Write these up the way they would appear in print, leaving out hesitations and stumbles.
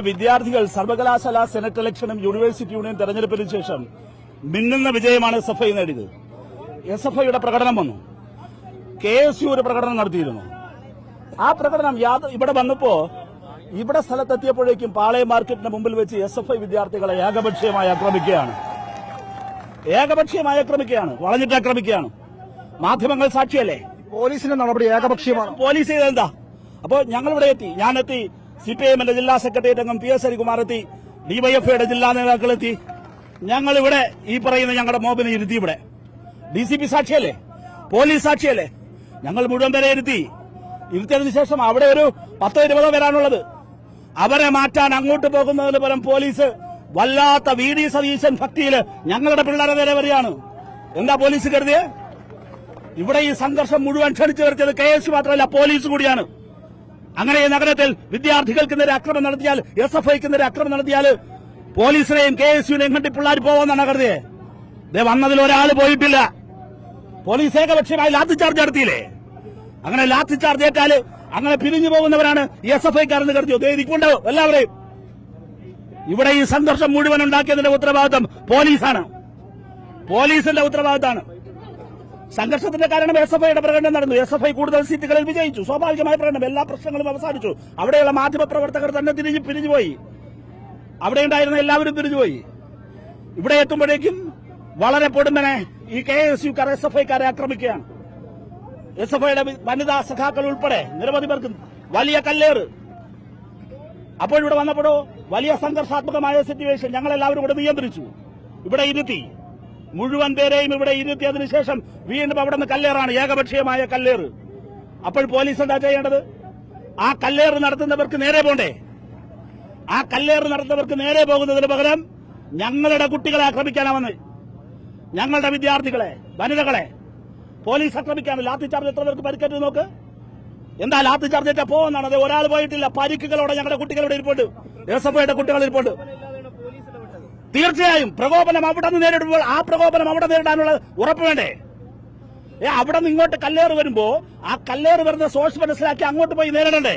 വിദ്യാർത്ഥികൾ സർവകലാശാല senate ഇലക്ഷനും university union തെരഞ്ഞെടുപ്പിന് ശേഷം മിന്നുന്ന വിജയമാണ് SFI നേടിയത്. SFIയുടെ പ്രകടനം വന്നു. KSU ഒരു പ്രകടനം നടത്തിയിരുന്നു. ആ പ്രകടനം ഇവിടെ വന്നപ്പോ ഇവിടെ സ്ഥലത്തെത്തിയപ്പോഴേക്കും പാളയം മാർക്കറ്റിന് മുമ്പിൽ വെച്ച് SFI വിദ്യാർത്ഥികളെ ഏകപക്ഷീയമായി ആക്രമിക്കുകയാണ്, വളഞ്ഞിട്ട് ആക്രമിക്കുകയാണ്. മാധ്യമങ്ങൾ സാക്ഷിയല്ലേ? പോലീസിന്റെ നടപടി ഏകപക്ഷീയമാണ്. പോലീസ് ചെയ്തെന്താ? അപ്പോ ഞങ്ങളിവിടെ എത്തി. ഞാനെത്തി, CPIMന്റെ ജില്ലാ സെക്രട്ടേറിയറ്റ് അംഗം PS ഹരികുമാർ എത്തി, DYFIയുടെ ജില്ലാ നേതാക്കൾ എത്തി. ഞങ്ങളിവിടെ ഈ പറയുന്ന ഞങ്ങളുടെ മോബിനെ ഇരുത്തി. ഇവിടെ DCP സാക്ഷിയല്ലേ? പോലീസ് സാക്ഷിയല്ലേ? ഞങ്ങൾ മുഴുവൻ പേരെ ഇരുത്തിയതിനു ശേഷം അവിടെ ഒരു 10-20 പേരാണുള്ളത്. അവരെ മാറ്റാൻ അങ്ങോട്ട് പോകുന്നതിന് പകരം പോലീസ് വല്ലാത്ത VD സതീശൻ ഭക്തിയില് ഞങ്ങളുടെ പിള്ളേരെ നേരെ വരികയാണ്. എന്താ പോലീസ് കരുതിയേ? ഇവിടെ ഈ സംഘർഷം മുഴുവൻ ക്ഷണിച്ചു വരുത്തിയത് KSU മാത്രമല്ല, പോലീസ് കൂടിയാണ്. അങ്ങനെ ഈ നഗരത്തിൽ വിദ്യാർത്ഥികൾക്ക് നേരെ അക്രമം നടത്തിയാൽ, SFIക്ക് നേരെ അക്രമം നടത്തിയാൽ പോലീസിനെയും KSUവിനെയും കണ്ടി പിള്ളേർ പോവാന്നാണ് കരുതിയേ. വന്നതിൽ ഒരാൾ പോയിട്ടില്ല. പോലീസ് ഏകപക്ഷീയമായി ലാത്തി ചാർജ് നടത്തിയില്ലേ? അങ്ങനെ ലാത്തി ചാർജ് ഏറ്റാല് അങ്ങനെ പിരിഞ്ഞു പോകുന്നവരാണ് SFIക്കാരെന്ന് കരുതിയോ? ഇരിക്കുണ്ടോ എല്ലാവരെയും? ഇവിടെ ഈ സംഘർഷം മുഴുവൻ ഉണ്ടാക്കിയതിന്റെ ഉത്തരവാദിത്തം പോലീസാണ്, പോലീസിന്റെ ഉത്തരവാദിത്തമാണ്. സംഘർഷത്തിന്റെ കാരണം SFIയുടെ പ്രകടനം നടന്നു. SFI കൂടുതൽ സീറ്റുകളിൽ വിജയിച്ചു. സ്വാഭാവികമായ പ്രകടനം. എല്ലാ പ്രശ്നങ്ങളും അവസാനിച്ചു. അവിടെയുള്ള മാധ്യമപ്രവർത്തകർ തന്നെ പിരിഞ്ഞുപോയി. അവിടെ ഉണ്ടായിരുന്ന എല്ലാവരും പിരിഞ്ഞുപോയി. ഇവിടെ എത്തുമ്പോഴേക്കും വളരെ പൊടുന്നനെ ഈ KSUക്കാർ SFIക്കാരെ ആക്രമിക്കുകയാണ്. SFIയുടെ വനിതാ സഖാക്കൾ ഉൾപ്പെടെ നിരവധി പേർക്ക് വലിയ കല്ലേറ്. അപ്പോഴിവിടെ വന്നപ്പോഴോ വലിയ സംഘർഷാത്മകമായ സിറ്റുവേഷൻ. ഞങ്ങളെല്ലാവരും ഇവിടെ നിയന്ത്രിച്ചു, ഇവിടെ ഇരുത്തി. മുഴുവൻ പേരെയും ഇവിടെ ഇരുത്തിയതിനു ശേഷം വീണ്ടും അവിടെ നിന്ന് കല്ലേറാണ്, ഏകപക്ഷീയമായ കല്ലേറ്. അപ്പോൾ പോലീസ് എന്താ ചെയ്യേണ്ടത്? ആ കല്ലേറ് നടത്തുന്നവർക്ക് നേരെ പോണ്ടേ? ആ കല്ലേറ് നടത്തുന്നവർക്ക് നേരെ പോകുന്നതിന് പകരം ഞങ്ങളുടെ കുട്ടികളെ ആക്രമിക്കാനാ വന്ന്, ഞങ്ങളുടെ വിദ്യാർത്ഥികളെ, വനിതകളെ പോലീസ് ആക്രമിക്കാണ്. ലാത്തി ചാർജ് എത്ര പേർക്ക് പരിക്കേറ്റ് നോക്ക്. എന്താ ലാത്തി ചാർജ് ഏറ്റാ പോകുന്നതാണ്? അത് ഒരാൾ പോയിട്ടില്ല. പരിക്കുകളോടെ ഞങ്ങളുടെ കുട്ടികളുടെ ഇരിപ്പുണ്ട്, SFIയുടെ കുട്ടികൾ ഇരിപ്പുണ്ട്. തീർച്ചയായും പ്രകോപനം അവിടെ നിന്ന് നേരിടുമ്പോൾ ആ പ്രകോപനം അവിടെ നേരിടാനുള്ള ഉറപ്പ് വേണ്ടേ? അവിടെ നിന്ന് ഇങ്ങോട്ട് കല്ലേറ് വരുമ്പോ ആ കല്ലേറ് വരുന്ന സോഴ്സ് മനസ്സിലാക്കി അങ്ങോട്ട് പോയി നേരിടണ്ടേ?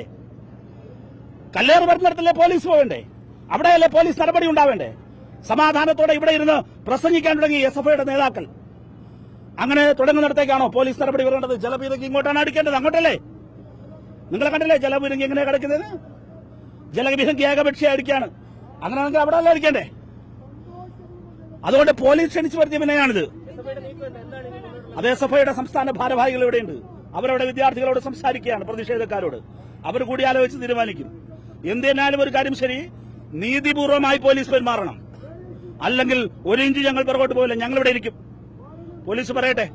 കല്ലേറ് വരുന്നിടത്തല്ലേ പോലീസ് പോകണ്ടേ? അവിടെയല്ലേ പോലീസ് നടപടി ഉണ്ടാവേണ്ടേ? സമാധാനത്തോടെ ഇവിടെ ഇരുന്ന് പ്രസംഗിക്കാൻ തുടങ്ങി SFIയുടെ നേതാക്കൾ. അങ്ങനെ തുടങ്ങുന്നിടത്തേക്കാണോ പോലീസ് നടപടി വരേണ്ടത്? ജലപീരങ്കി ഇങ്ങോട്ടാണ് അടിക്കേണ്ടത്, അങ്ങോട്ടല്ലേ? നിങ്ങളെ കണ്ടില്ലേ ജലപീരങ്കി എങ്ങനെയാണ് കിടക്കുന്നത്? ജലപീരങ്കി ഏകപക്ഷീയ അടിക്കുകയാണ്. അങ്ങനെയാണെങ്കിൽ അവിടെ അല്ല അടിക്കേണ്ടേ? അതുകൊണ്ട് പോലീസ് ക്ഷണിച്ചു വരുത്തിയ പിന്നെയാണിത്. അത് SFIയുടെ സംസ്ഥാന ഭാരവാഹികൾ ഇവിടെയുണ്ട്. അവരവിടെ വിദ്യാർത്ഥികളോട് സംസാരിക്കുകയാണ്, പ്രതിഷേധക്കാരോട്. അവർ കൂടിയാലോചിച്ച് തീരുമാനിക്കും. എന്തിനാലും ഒരു കാര്യം ശരി, നീതിപൂർവമായി പോലീസ് പെരുമാറണം. അല്ലെങ്കിൽ 1 ഇഞ്ച് ഞങ്ങൾ പുറകോട്ട് പോകില്ല, ഞങ്ങളിവിടെ ഇരിക്കും. പോലീസ് പറയട്ടെ.